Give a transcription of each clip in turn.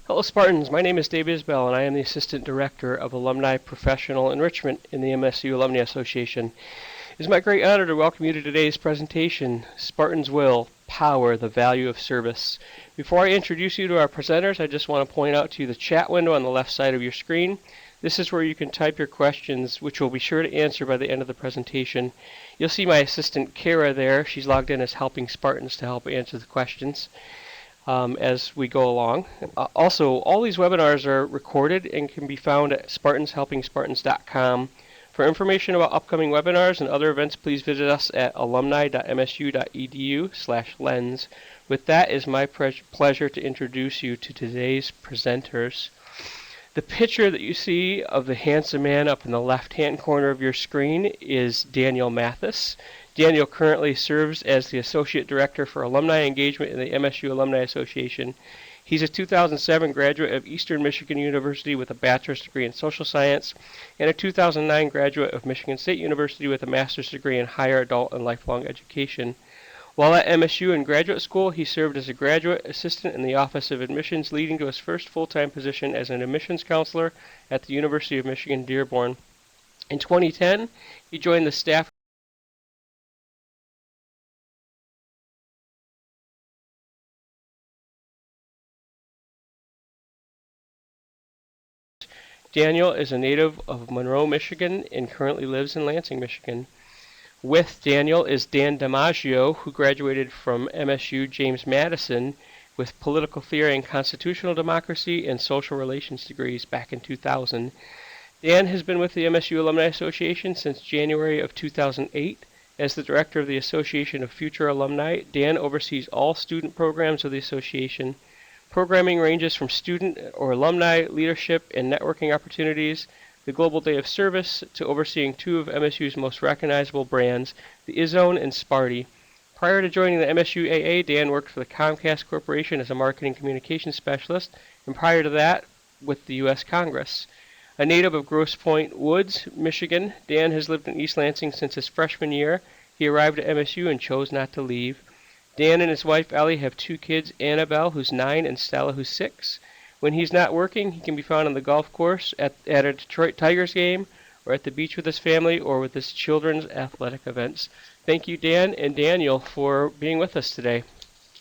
Hello Spartans, my name is Dave Isbell and I am the Assistant Director of Alumni Professional Enrichment in the MSU Alumni Association. It is my great honor to welcome you to today's presentation, Spartans Will, Power, the Value of Service. Before I introduce you to our presenters, I just want to point out to you the chat window on the left side of your screen. This is where you can type your questions, which we'll be sure to answer by the end of the presentation. You'll see my assistant Kara there. She's logged in as Helping Spartans to help answer the questions as we go along. Also, all these webinars are recorded and can be found at spartanshelpingspartans.com. For information about upcoming webinars and other events, please visit us at alumni.msu.edu/lens. With that, it is my pleasure to introduce you to today's presenters. The picture that you see of the handsome man up in the left-hand corner of your screen is Daniel Mathis. Daniel currently serves as the Associate Director for Alumni Engagement in the MSU Alumni Association. He's a 2007 graduate of Eastern Michigan University with a bachelor's degree in social science and a 2009 graduate of Michigan State University with a master's degree in higher adult and lifelong education. While at MSU in graduate school, he served as a graduate assistant in the Office of Admissions, leading to his first full-time position as an admissions counselor at the University of Michigan Dearborn. In 2010, he joined the staff Daniel is a native of Monroe, Michigan, and currently lives in Lansing, Michigan. With Daniel is Dan Dimaggio, who graduated from MSU James Madison with political theory and constitutional democracy and social relations degrees back in 2000. Dan has been with the MSU Alumni Association since January of 2008. As the director of the Association of Future Alumni, Dan oversees all student programs of the association. Programming ranges from student or alumni leadership and networking opportunities, the Global Day of Service, to overseeing two of MSU's most recognizable brands, the Izzone and Sparty. Prior to joining the MSU AA, Dan worked for the Comcast Corporation as a marketing communications specialist, and prior to that, with the U.S. Congress. A native of Grosse Pointe Woods, Michigan, Dan has lived in East Lansing since his freshman year. He arrived at MSU and chose not to leave. Dan and his wife Ellie have two kids, Annabelle, who's 9, and Stella, who's 6. When he's not working, he can be found on the golf course, at a Detroit Tigers game, or at the beach with his family, or with his children's athletic events. Thank you, Dan and Daniel, for being with us today.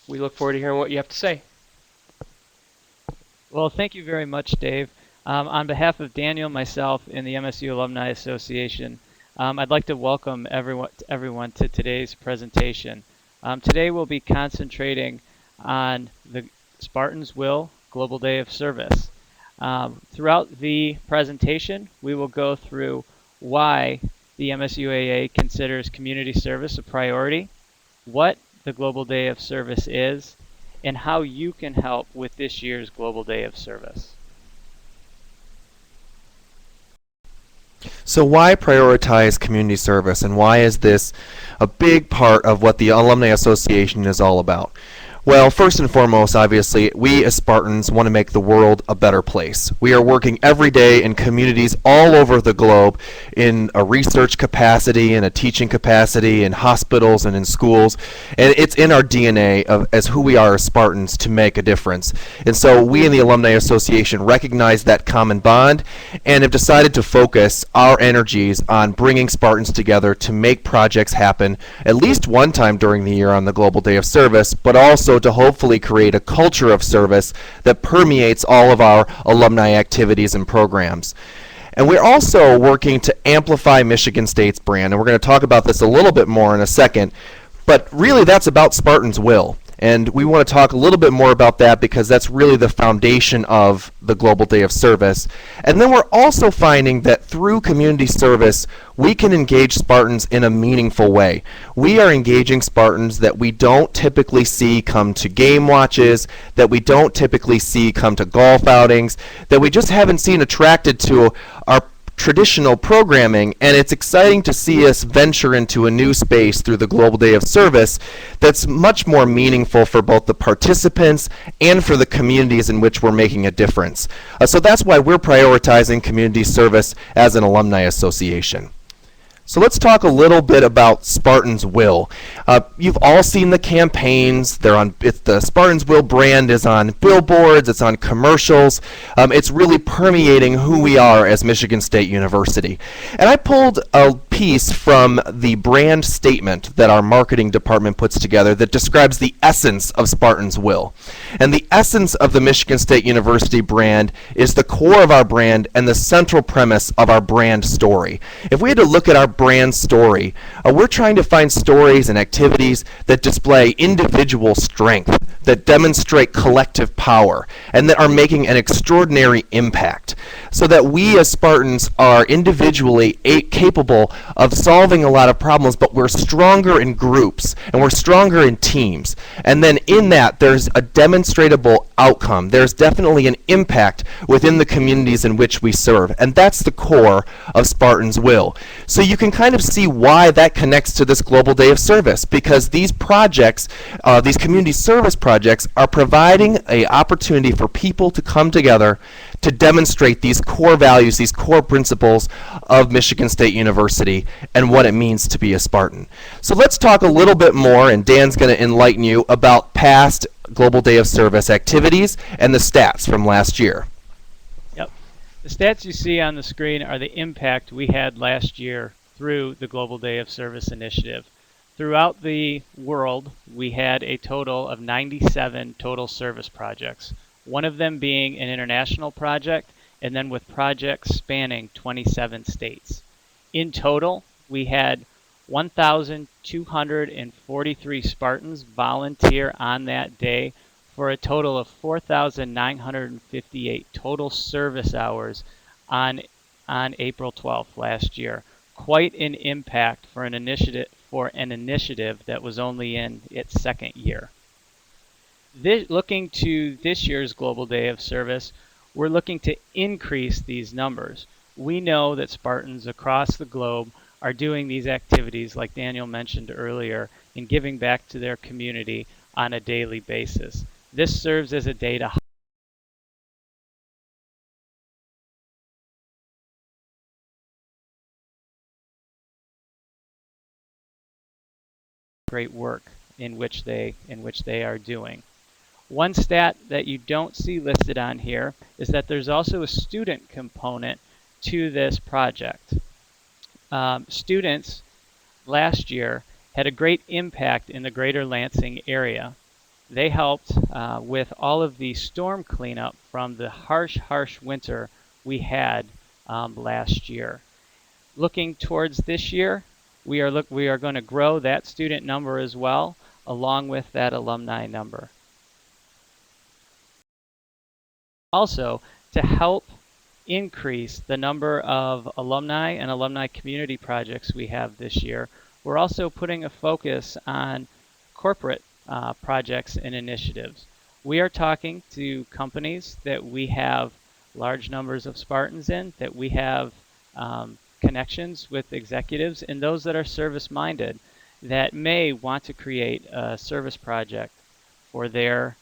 We look forward to hearing what you have to say. Well, thank you very much, Dave. On behalf of Daniel, myself, and the MSU Alumni Association, I'd like to welcome everyone to today's presentation. Today we'll be concentrating on the Spartans Will Global Day of Service. Throughout the presentation, we will go through why the MSUAA considers community service a priority, what the Global Day of Service is, and how you can help with this year's Global Day of Service. So why prioritize community service, and why is this a big part of what the Alumni Association is all about? Well, first and foremost, obviously, we as Spartans want to make the world a better place. We are working every day in communities all over the globe in a research capacity, in a teaching capacity, in hospitals and in schools. And it's in our DNA as who we are as Spartans to make a difference. And so we in the Alumni Association recognize that common bond and have decided to focus our energies on bringing Spartans together to make projects happen at least one time during the year on the Global Day of Service, but also to hopefully create a culture of service that permeates all of our alumni activities and programs. And we're also working to amplify Michigan State's brand, and we're going to talk about this a little bit more in a second, but really that's about Spartans Will. And we want to talk a little bit more about that because that's really the foundation of the Global Day of Service. And then we're also finding that through community service, we can engage Spartans in a meaningful way. We are engaging Spartans that we don't typically see come to game watches, that we don't typically see come to golf outings, that we just haven't seen attracted to our traditional programming, and it's exciting to see us venture into a new space through the Global Day of Service that's much more meaningful for both the participants and for the communities in which we're making a difference. So that's why we're prioritizing community service as an alumni association. So let's talk a little bit about Spartans Will. You've all seen the campaigns. The Spartans Will brand is on billboards. It's on commercials. It's really permeating who we are as Michigan State University. And I pulled a piece from the brand statement that our marketing department puts together that describes the essence of Spartans Will. And the essence of the Michigan State University brand is the core of our brand and the central premise of our brand story. If we had to look at our brand story, we're trying to find stories and activities that display individual strength, that demonstrate collective power, and that are making an extraordinary impact, so that we as Spartans are individually capable of solving a lot of problems, but we're stronger in groups and we're stronger in teams. And then in that, there's a demonstrable outcome. There's definitely an impact within the communities in which we serve, and that's the core of Spartans Will. So you can kind of see why that connects to this Global Day of Service, because these projects, these community service projects, are providing an opportunity for people to come together to demonstrate these core values, these core principles of Michigan State University and what it means to be a Spartan. So let's talk a little bit more, and Dan's going to enlighten you about past Global Day of Service activities and the stats from last year. Yep. The stats you see on the screen are the impact we had last year through the Global Day of Service initiative. Throughout the world, we had a total of 97 total service projects, one of them being an international project, and then with projects spanning 27 states. In total, we had 1,243 Spartans volunteer on that day for a total of 4,958 total service hours on April 12th last year. Quite an impact for an initiative that was only in its second year. Looking to this year's Global Day of Service, we're looking to increase these numbers. We know that Spartans across the globe are doing these activities, like Daniel mentioned earlier, and giving back to their community on a daily basis. This serves as a day to great work in which they are doing. One stat that you don't see listed on here is that there's also a student component to this project. Students last year had a great impact in the greater Lansing area. They helped with all of the storm cleanup from the harsh winter we had last year. Looking towards this year, we are going to grow that student number as well, along with that alumni number. Also, to help increase the number of alumni and alumni community projects we have this year, we're also putting a focus on corporate projects and initiatives. We are talking to companies that we have large numbers of Spartans in, that we have connections with executives, and those that are service-minded that may want to create a service project for their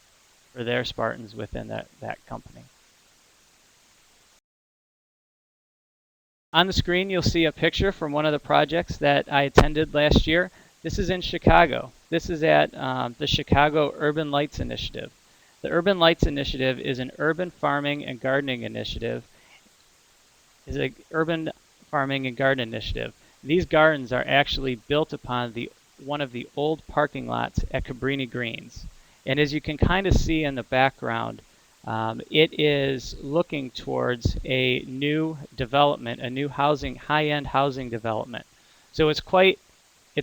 Spartans within that company. On the screen, you'll see a picture from one of the projects that I attended last year. This is in Chicago. This is at the Chicago Urban Lights Initiative. The Urban Lights Initiative is an urban farming and gardening initiative. These gardens are actually built upon one of the old parking lots at Cabrini Greens. And as you can kind of see in the background, it is looking towards a new development, a new high-end housing development. So it's quite a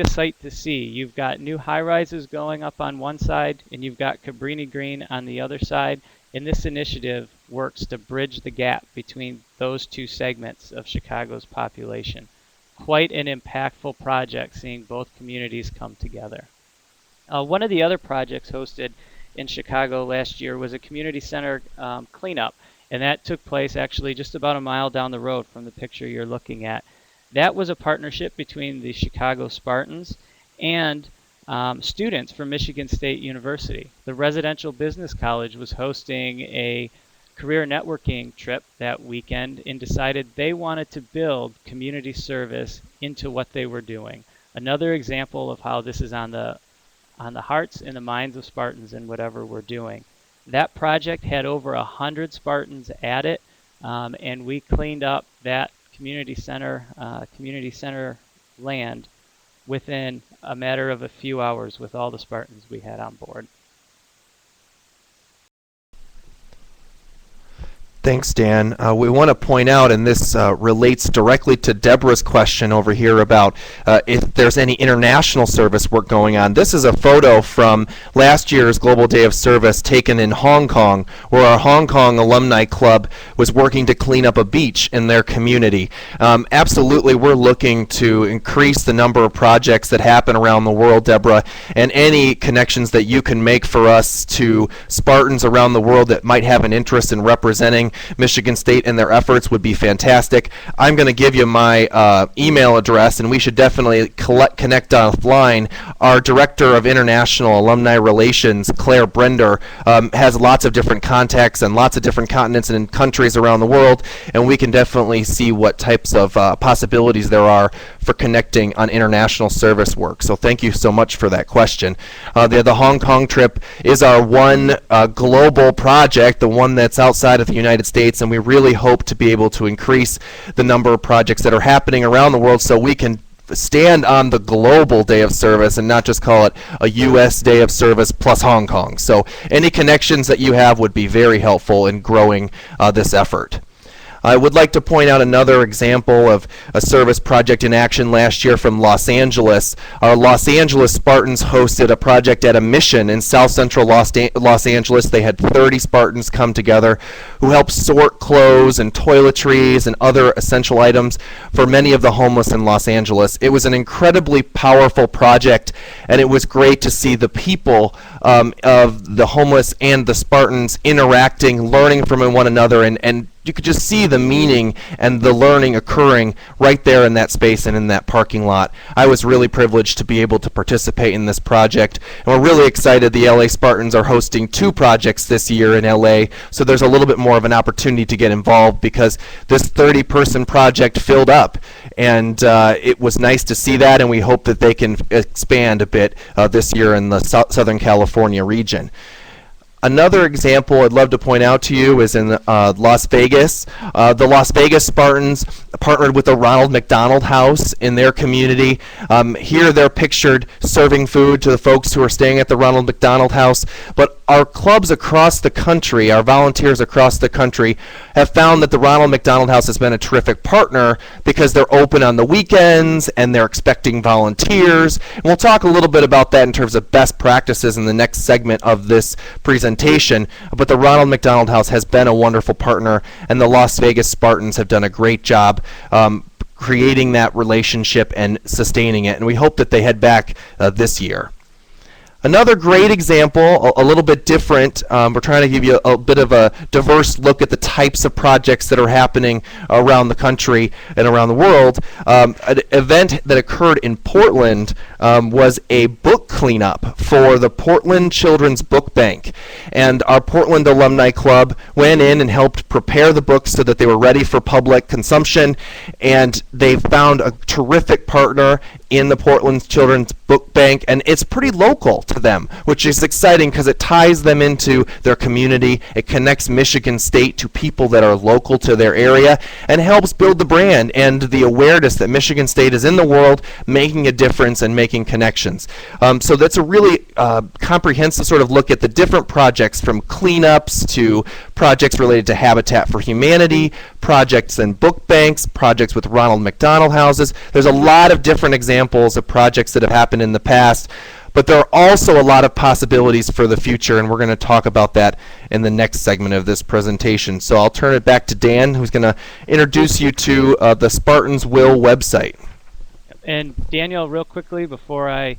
sight to see. You've got new high-rises going up on one side, and you've got Cabrini Green on the other side. And this initiative works to bridge the gap between those two segments of Chicago's population. Quite an impactful project, seeing both communities come together. One of the other projects hosted in Chicago last year was a community center cleanup, and that took place actually just about a mile down the road from the picture you're looking at. That was a partnership between the Chicago Spartans and students from Michigan State University. The Residential Business College was hosting a career networking trip that weekend and decided they wanted to build community service into what they were doing. Another example of how this is on the hearts and the minds of Spartans in whatever we're doing. That project had over 100 Spartans at it, and we cleaned up that community center land within a matter of a few hours with all the Spartans we had on board. Thanks, Dan. We want to point out, and this relates directly to Deborah's question over here about if there's any international service work going on. This is a photo from last year's Global Day of Service taken in Hong Kong, where our Hong Kong Alumni Club was working to clean up a beach in their community. Absolutely, we're looking to increase the number of projects that happen around the world, Deborah, and any connections that you can make for us to Spartans around the world that might have an interest in representing Michigan State and their efforts would be fantastic. I'm going to give you my email address, and we should definitely connect offline. Our Director of International Alumni Relations, Claire Brender, has lots of different contacts and lots of different continents and countries around the world, and we can definitely see what types of possibilities there are for connecting on international service work. So thank you so much for that question. The Hong Kong trip is our one global project, the one that's outside of the United States, and we really hope to be able to increase the number of projects that are happening around the world so we can stand on the global day of service and not just call it a U.S. day of service plus Hong Kong. So any connections that you have would be very helpful in growing this effort. I would like to point out another example of a service project in action last year from Los Angeles. Our Los Angeles Spartans hosted a project at a mission in south central Los Angeles. They had 30 Spartans come together who helped sort clothes and toiletries and other essential items for many of the homeless in Los Angeles. It was an incredibly powerful project, and it was great to see the people of the homeless and the Spartans interacting, learning from one another, and you could just see the meaning and the learning occurring right there in that space and in that parking lot. I was really privileged to be able to participate in this project, and we're really excited the LA Spartans are hosting 2 projects this year in LA, so there's a little bit more of an opportunity to get involved because this 30-person project filled up, and it was nice to see that, and we hope that they can expand a bit this year in the Southern California region. Another example I'd love to point out to you is in Las Vegas. The Las Vegas Spartans partnered with the Ronald McDonald House in their community. Here they're pictured serving food to the folks who are staying at the Ronald McDonald House. But our clubs across the country, our volunteers across the country, have found that the Ronald McDonald House has been a terrific partner because they're open on the weekends and they're expecting volunteers. And we'll talk a little bit about that in terms of best practices in the next segment of this presentation. But the Ronald McDonald House has been a wonderful partner, and the Las Vegas Spartans have done a great job creating that relationship and sustaining it. And we hope that they head back this year. Another great example, a little bit different, we're trying to give you a bit of a diverse look at the types of projects that are happening around the country and around the world. An event that occurred in Portland was a book cleanup for the Portland Children's Book Bank. And our Portland Alumni Club went in and helped prepare the books so that they were ready for public consumption. And they found a terrific partner in the Portland Children's Book Bank, and it's pretty local to them, which is exciting because it ties them into their community. It connects Michigan State to people that are local to their area and helps build the brand and the awareness that Michigan State is in the world, making a difference and making connections. So that's a really comprehensive sort of look at the different projects, from cleanups to projects related to Habitat for Humanity, projects in book banks, projects with Ronald McDonald houses. There's a lot of different examples of projects that have happened in the past, but there are also a lot of possibilities for the future, and we're going to talk about that in the next segment of this presentation. So I'll turn it back to Dan, who's going to introduce you to the Spartans Will website. And Daniel, real quickly, before I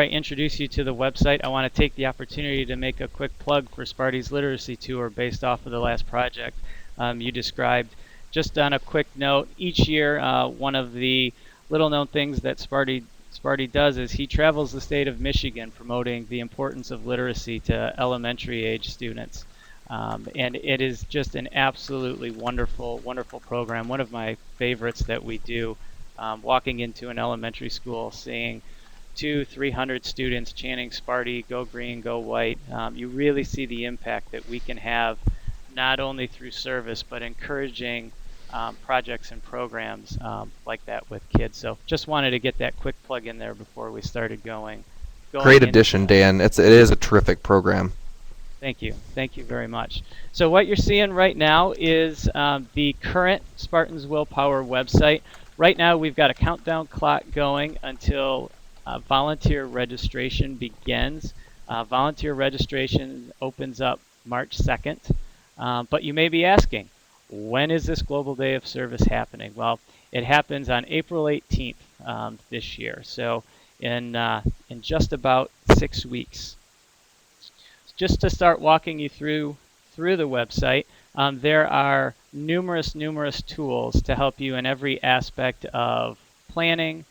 introduce you to the website, I want to take the opportunity to make a quick plug for Sparty's Literacy Tour based off of the last project you described. Just on a quick note, each year one of the little-known things that Sparty does is he travels the state of Michigan promoting the importance of literacy to elementary age students. And it is just an absolutely wonderful, wonderful program. One of my favorites that we do. Walking into an elementary school, seeing 200-300 students chanting Sparty, go green, go white. You really see the impact that we can have, not only through service, but encouraging projects and programs like that with kids. So just wanted to get that quick plug in there before we started going Great addition, Dan. It is a terrific program. Thank you. Thank you very much. So what you're seeing right now is the current Spartans Will Power website. Right now we've got a countdown clock going until volunteer registration begins. Volunteer registration opens up March 2nd. But you may be asking, when is this Global Day of Service happening? Well, it happens on April 18th this year. So in just about 6 weeks. Just to start walking you through the website, there are numerous tools to help you in every aspect of planning,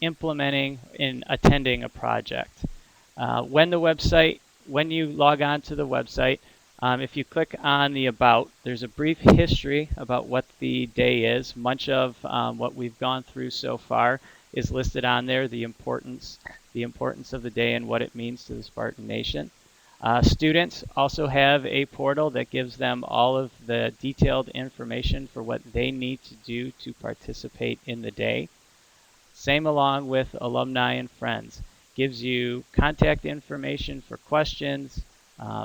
implementing, and attending a project. When you log on to the website, if you click on the About, there's a brief history about what the day is. Much of what we've gone through so far is listed on there, the importance of the day and what it means to the Spartan Nation. Students also have a portal that gives them all of the detailed information for what they need to do to participate in the day. Same along with alumni and friends. Gives you contact information for questions,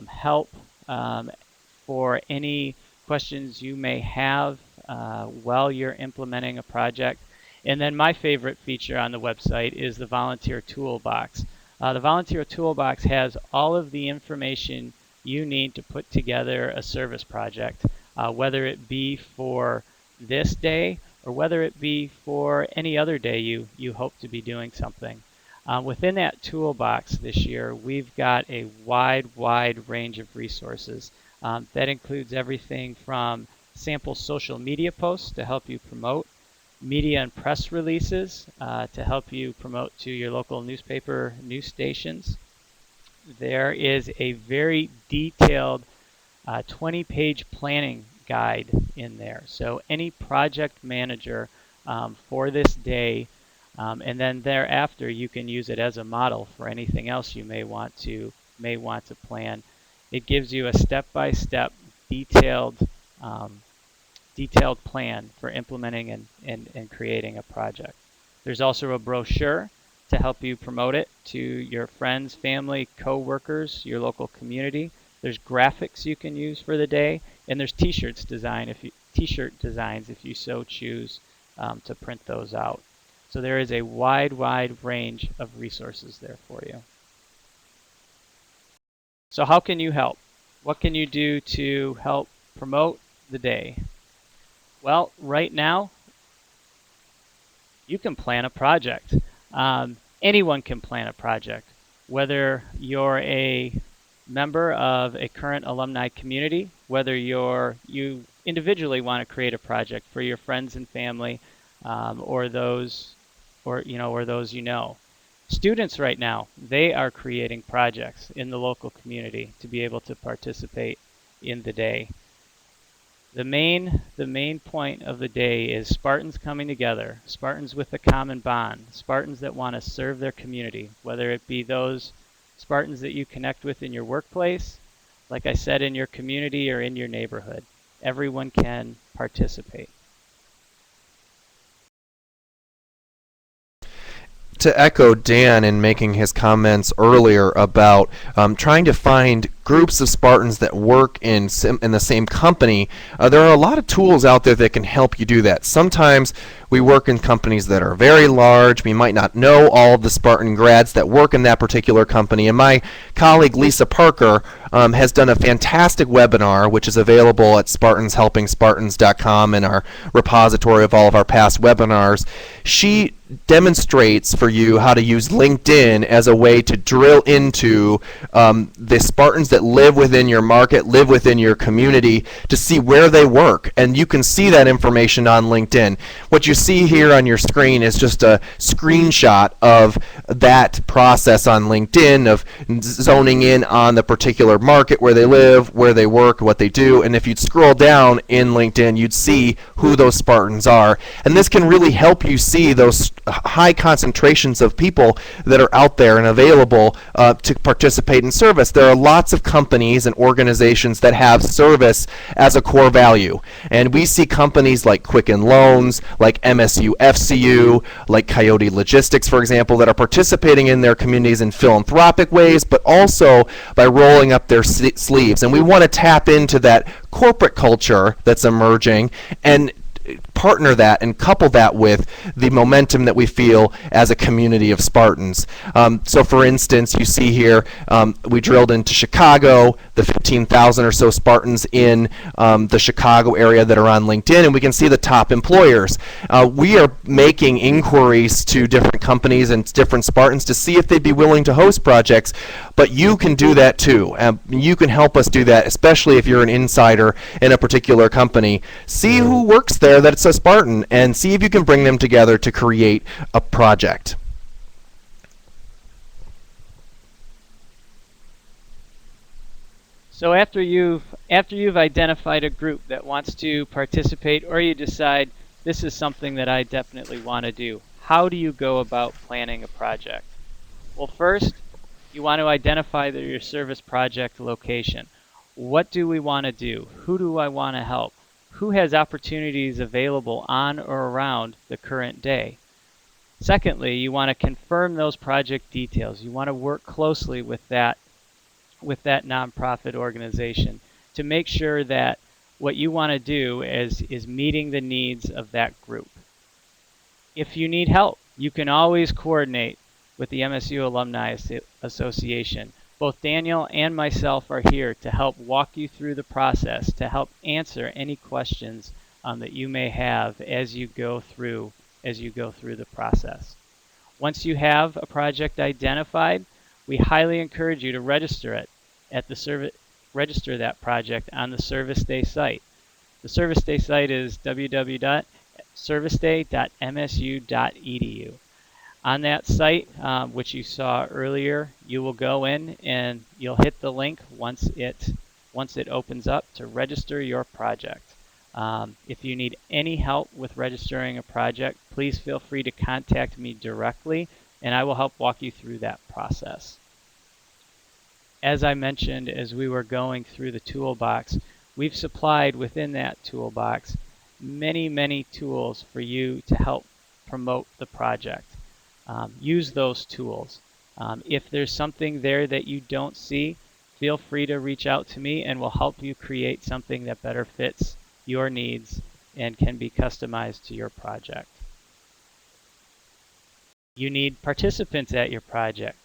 help for any questions you may have while you're implementing a project. And then my favorite feature on the website is the volunteer toolbox. The volunteer toolbox has all of the information you need to put together a service project, whether it be for this day or whether it be for any other day you hope to be doing something. Within that toolbox this year, we've got a wide range of resources. That includes everything from sample social media posts to help you promote, media and press releases to help you promote to your local newspaper news stations. There is a very detailed 20-page planning guide in there. So any project manager for this day, and then thereafter you can use it as a model for anything else you may want to plan. It gives you a step-by-step detailed plan for implementing and creating a project. There's also a brochure to help you promote it to your friends, family, co-workers, your local community. There's graphics you can use for the day, and there's t-shirt designs if you so choose to print those out. So there is a wide range of resources there for you. So how can you help? What can you do to help promote the day? Well, right now, you can plan a project. Anyone can plan a project, whether you're a member of a current alumni community, whether you individually want to create a project for your friends and family, or those you know. Students right now, they are creating projects in the local community to be able to participate in the day. The main point of the day is Spartans coming together, Spartans with a common bond, Spartans that want to serve their community, whether it be those Spartans that you connect with in your workplace, like I said, in your community or in your neighborhood. Everyone can participate. To echo Dan in making his comments earlier about trying to find groups of Spartans that work in the same company, there are a lot of tools out there that can help you do that. Sometimes we work in companies that are very large. We might not know all of the Spartan grads that work in that particular company. And my colleague Lisa Parker has done a fantastic webinar, which is available at SpartansHelpingSpartans.com in our repository of all of our past webinars. She demonstrates for you how to use LinkedIn as a way to drill into the Spartans that live within your market, live within your community, to see where they work. And you can see that information on LinkedIn. What you see here on your screen is just a screenshot of that process on LinkedIn of zoning in on the particular market where they live, where they work, what they do. And if you'd scroll down in LinkedIn, you'd see who those Spartans are. And this can really help you see those high concentrations of people that are out there and available to participate in service. There are lots of companies and organizations that have service as a core value. And we see companies like Quicken Loans, like MSU FCU, like Coyote Logistics, for example, that are participating in their communities in philanthropic ways, but also by rolling up their sleeves. And we want to tap into that corporate culture that's emerging and partner that and couple that with the momentum that we feel as a community of Spartans. So for instance, you see here, we drilled into Chicago, the 15,000 or so Spartans in the Chicago area that are on LinkedIn, and we can see the top employers. We are making inquiries to different companies and different Spartans to see if they'd be willing to host projects, but you can do that too. You can help us do that, especially if you're an insider in a particular company. See who works there that's a Spartan and see if you can bring them together to create a project. So after you've identified a group that wants to participate, or you decide this is something that I definitely want to do, how do you go about planning a project? Well, first, you want to identify your service project location. What do we want to do? Who do I want to help? Who has opportunities available on or around the current day? Secondly, you want to confirm those project details. You want to work closely with that nonprofit organization to make sure that what you want to do is meeting the needs of that group. If you need help, you can always coordinate with the MSU Alumni Association. Both Daniel and myself are here to help walk you through the process, to help answer any questions that you may have as you go through the process. Once you have a project identified, we highly encourage you to register that project on the Service Day site. The Service Day site is www.serviceday.msu.edu. On that site, which you saw earlier, you will go in and you'll hit the link once it opens up to register your project. If you need any help with registering a project, please feel free to contact me directly, and I will help walk you through that process. As I mentioned, as we were going through the toolbox, we've supplied within that toolbox many, many tools for you to help promote the project. Use those tools. If there's something there that you don't see, feel free to reach out to me and we'll help you create something that better fits your needs and can be customized to your project. You need participants at your project.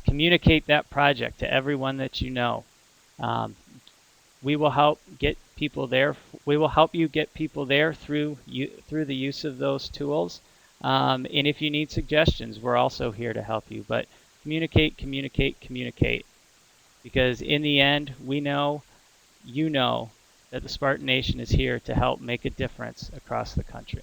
Communicate that project to everyone that you know. We will help get people there. We will help you get people there through the use of those tools. And if you need suggestions, we're also here to help you. But communicate, communicate, communicate. Because in the end, we know, you know, that the Spartan Nation is here to help make a difference across the country.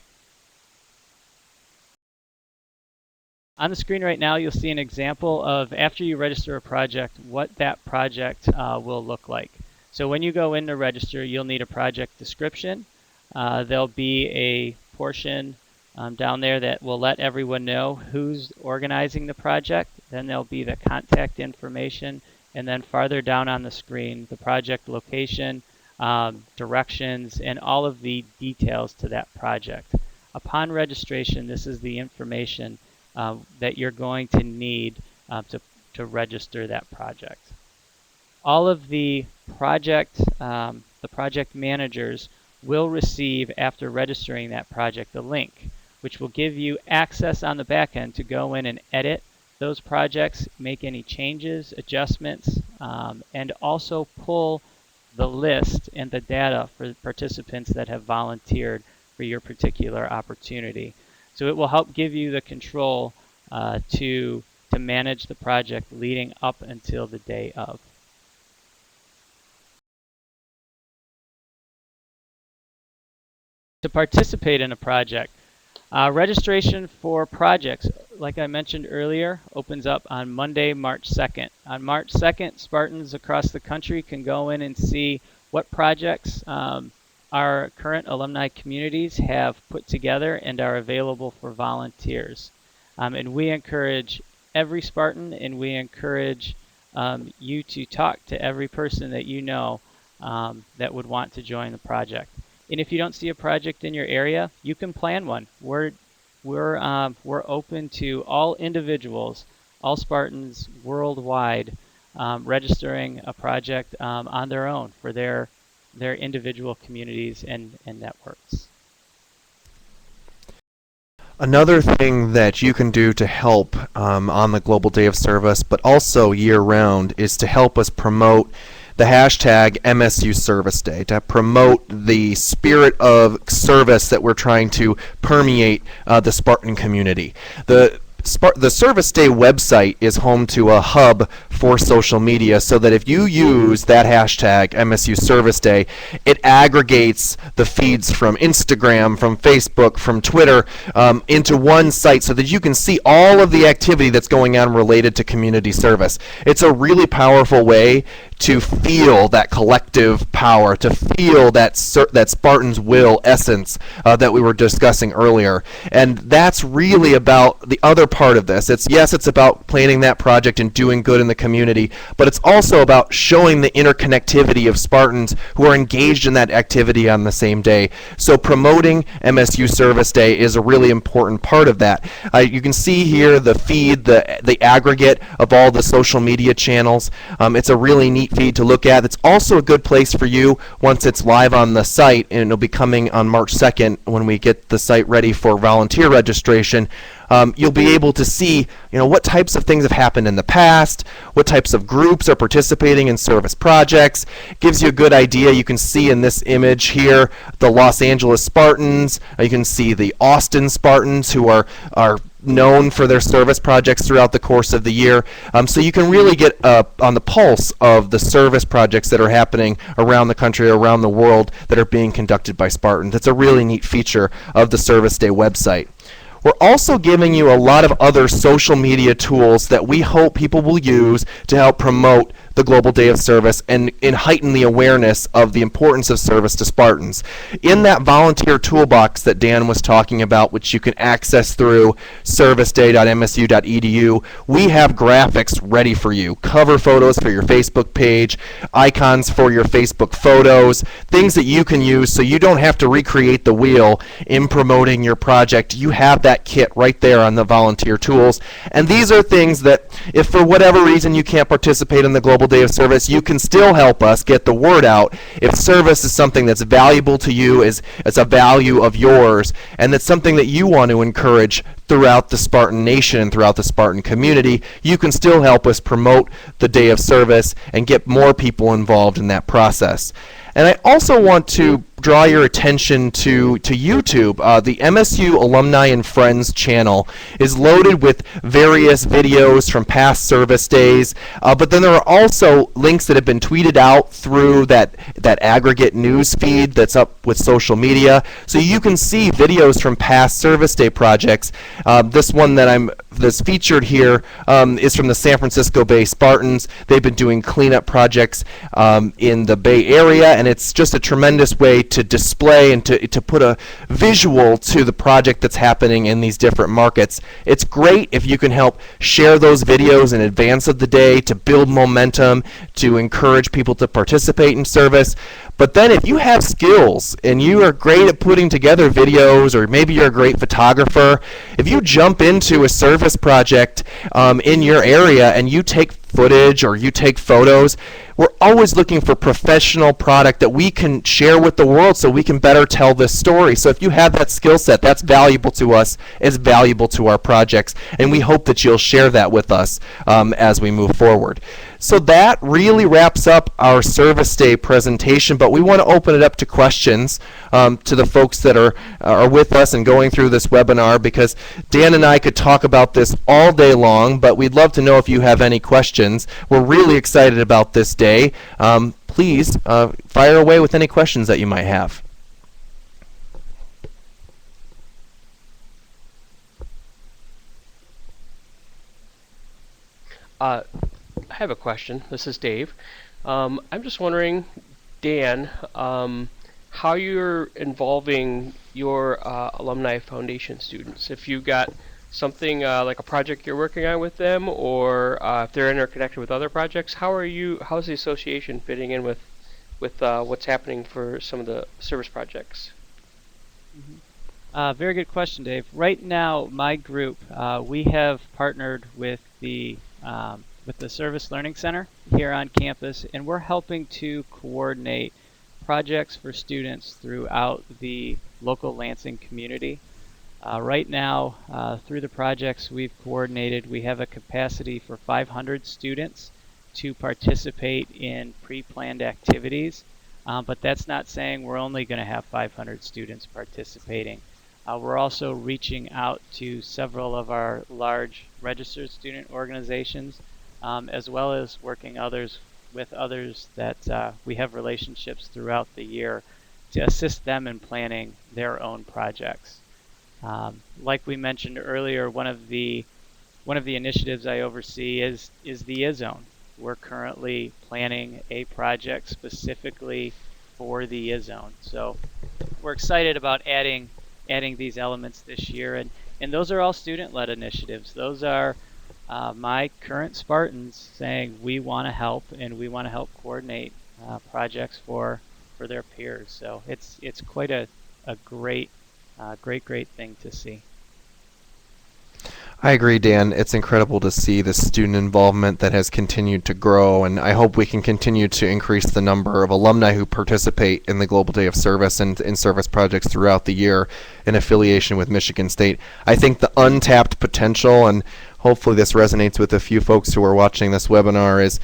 On the screen right now, you'll see an example of, after you register a project, what that project will look like. So when you go in to register, you'll need a project description. There'll be a portion down there that will let everyone know who's organizing the project. Then there'll be the contact information, and then farther down on the screen, the project location, directions, and all of the details to that project. Upon registration, this is the information that you're going to need to register that project. All of the project managers will receive, after registering that project, a link which will give you access on the back end to go in and edit those projects, make any changes, adjustments, and also pull the list and the data for participants that have volunteered for your particular opportunity. So it will help give you the control to manage the project leading up until the day of. To participate in a project, Registration for projects, like I mentioned earlier, opens up on Monday, March 2nd. On March 2nd, Spartans across the country can go in and see what projects our current alumni communities have put together and are available for volunteers. And we encourage every Spartan, and we encourage you to talk to every person that you know that would want to join the project. And if you don't see a project in your area, you can plan one. We're open to all individuals, all Spartans worldwide, registering a project on their own for their individual communities and networks. Another thing that you can do to help on the Global Day of Service, but also year-round, is to help us promote the hashtag MSU Service Day, to promote the spirit of service that we're trying to permeate the Spartan community. The Service Day website is home to a hub for social media, so that if you use that hashtag MSU Service Day, it aggregates the feeds from Instagram, from Facebook, from Twitter into one site, so that you can see all of the activity that's going on related to community service. It's a really powerful way to feel that collective power, to feel that Spartans Will essence that we were discussing earlier. And that's really about the other part of this. It's about planning that project and doing good in the community, but it's also about showing the interconnectivity of Spartans who are engaged in that activity on the same day. So promoting MSU Service Day is a really important part of that. You can see here the feed, the aggregate of all the social media channels. It's a really neat feed to look at. It's also a good place for you once it's live on the site, and it'll be coming on March 2nd when we get the site ready for volunteer registration. You'll be able to see, what types of things have happened in the past, what types of groups are participating in service projects. It gives you a good idea. You can see in this image here the Los Angeles Spartans. You can see the Austin Spartans, who are known for their service projects throughout the course of the year. So you can really get on the pulse of the service projects that are happening around the country, around the world, that are being conducted by Spartans. It's a really neat feature of the Service Day website. We're also giving you a lot of other social media tools that we hope people will use to help promote the Global Day of Service and heighten the awareness of the importance of service to Spartans. In that volunteer toolbox that Dan was talking about, which you can access through serviceday.msu.edu, we have graphics ready for you. Cover photos for your Facebook page, icons for your Facebook photos, things that you can use so you don't have to recreate the wheel in promoting your project. You have that kit right there on the volunteer tools. And these are things that, if for whatever reason you can't participate in the Global Day of Service, you can still help us get the word out. If service is something that's valuable to you, is a value of yours, and that's something that you want to encourage throughout the Spartan nation and throughout the Spartan community, you can still help us promote the Day of Service and get more people involved in that process. And I also want to draw your attention to YouTube. The MSU Alumni and Friends channel is loaded with various videos from past service days, but then there are also links that have been tweeted out through that aggregate news feed that's up with social media, so you can see videos from past service day projects. This one that's featured here is from the San Francisco Bay Spartans. They've been doing cleanup projects in the Bay Area, and it's just a tremendous way to display and to put a visual to the project that's happening in these different markets. It's great if you can help share those videos in advance of the day to build momentum, to encourage people to participate in service. But then if you have skills and you are great at putting together videos, or maybe you're a great photographer, if you jump into a service project in your area and you take footage or you take photos, we're always looking for professional product that we can share with the world so we can better tell this story. So if you have that skill set, that's valuable to us, it's valuable to our projects, and we hope that you'll share that with us as we move forward. So that really wraps up our Service Day presentation, but we want to open it up to questions to the folks that are with us and going through this webinar, because Dan and I could talk about this all day long, but we'd love to know if you have any questions. We're really excited about this day. Please fire away with any questions that you might have. I have a question. This is Dave. I'm just wondering, Dan, how you're involving your alumni foundation students. If you've got something like a project you're working on with them, or if they're interconnected with other projects, how's the association fitting in with what's happening for some of the service projects? Very good question, Dave. Right now, my group, we have partnered with the Service Learning Center here on campus, and we're helping to coordinate projects for students throughout the local Lansing community. Right now, through the projects we've coordinated, we have a capacity for 500 students to participate in pre-planned activities, but that's not saying we're only going to have 500 students participating. We're also reaching out to several of our large registered student organizations, as well as working with others that we have relationships throughout the year to assist them in planning their own projects. Like we mentioned earlier, one of the initiatives I oversee is the IZone. We're currently planning a project specifically for the IZone. So we're excited about adding these elements this year, and those are all student-led initiatives. Those are my current Spartans saying we want to help, and we want to help coordinate projects for their peers. So it's quite a great thing to see. I agree, Dan. It's incredible to see the student involvement that has continued to grow, and I hope we can continue to increase the number of alumni who participate in the Global Day of Service and in service projects throughout the year in affiliation with Michigan State. I think the untapped potential, and hopefully this resonates with a few folks who are watching this webinar, is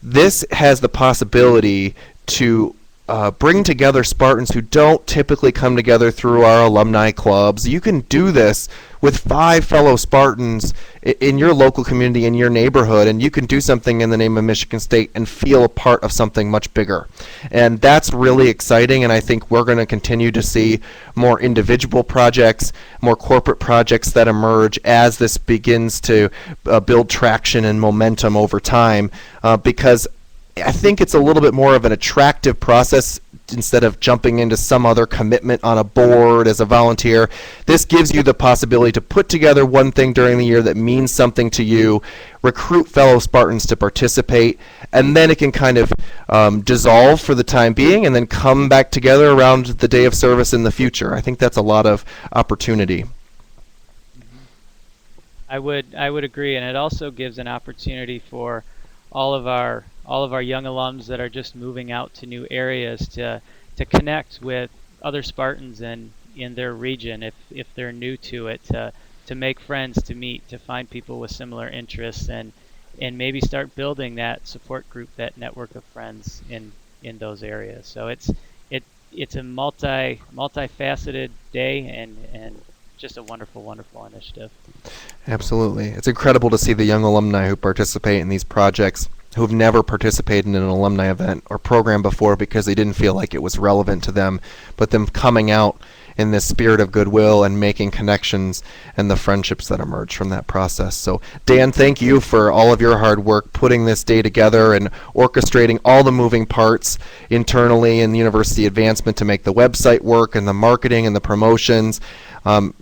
this has the possibility to bring together Spartans who don't typically come together through our alumni clubs. You can do this with 5 fellow Spartans in your local community, in your neighborhood, and you can do something in the name of Michigan State and feel a part of something much bigger. And that's really exciting, and I think we're going to continue to see more individual projects, more corporate projects that emerge as this begins to build traction and momentum over time, because I think it's a little bit more of an attractive process instead of jumping into some other commitment on a board as a volunteer. This gives you the possibility to put together one thing during the year that means something to you, recruit fellow Spartans to participate, and then it can kind of dissolve for the time being and then come back together around the day of service in the future. I think that's a lot of opportunity. I would agree, and it also gives an opportunity for all of our young alums that are just moving out to new areas to connect with other Spartans in their region if they're new to it, to make friends, to meet, to find people with similar interests, and maybe start building that support group, that network of friends in those areas. So it's a multifaceted day and just a wonderful initiative. Absolutely. It's incredible to see the young alumni who participate in these projects who have never participated in an alumni event or program before because they didn't feel like it was relevant to them, but them coming out in this spirit of goodwill and making connections and the friendships that emerge from that process. So Dan, thank you for all of your hard work putting this day together and orchestrating all the moving parts internally in the university advancement to make the website work and the marketing and the promotions.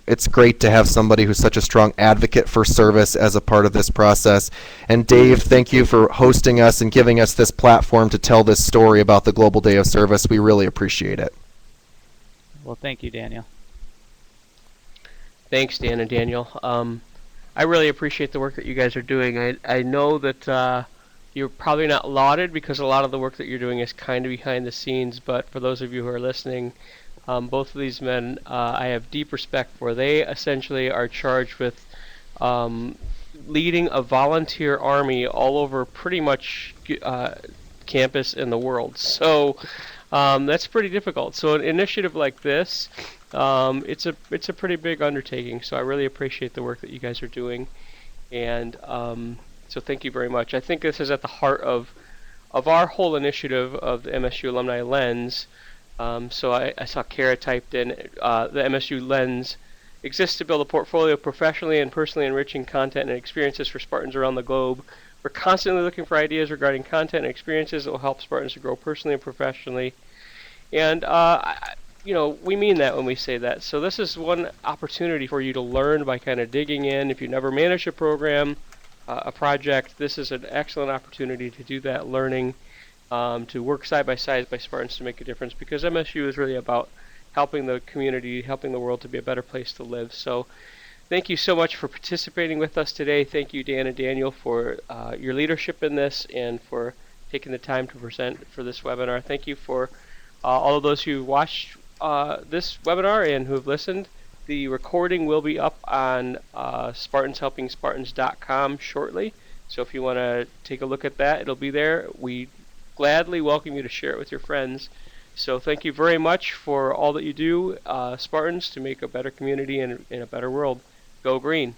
It's great to have somebody who's such a strong advocate for service as a part of this process. And Dave, thank you for hosting us and giving us this platform to tell this story about the Global Day of Service. We really appreciate it. Well, thank you, Daniel. Thanks, Dan and Daniel. I really appreciate the work that you guys are doing. I know that you're probably not lauded because a lot of the work that you're doing is kind of behind the scenes, but for those of you who are listening, both of these men I have deep respect for. They essentially are charged with leading a volunteer army all over pretty much campus in the world. So that's pretty difficult. So an initiative like this, it's a pretty big undertaking. So I really appreciate the work that you guys are doing, and so thank you very much. I think this is at the heart of our whole initiative of the MSU Alumni Lens. So I saw Kara typed in, the MSU Lens exists to build a portfolio of professionally and personally enriching content and experiences for Spartans around the globe We're constantly looking for ideas regarding content and experiences that will help Spartans to grow personally and professionally. And we mean that when we say that. So this is one opportunity for you to learn by kind of digging in. If you never managed a program, a project, this is an excellent opportunity to do that learning, to work side by Spartans to make a difference, because MSU is really about helping the community, helping the world to be a better place to live. So thank you so much for participating with us today. Thank you, Dan and Daniel, for your leadership in this and for taking the time to present for this webinar. Thank you for all of those who watched this webinar and who have listened. The recording will be up on SpartansHelpingSpartans.com shortly. So if you want to take a look at that, it'll be there. We gladly welcome you to share it with your friends. So thank you very much for all that you do, Spartans, to make a better community and a better world. Go Green.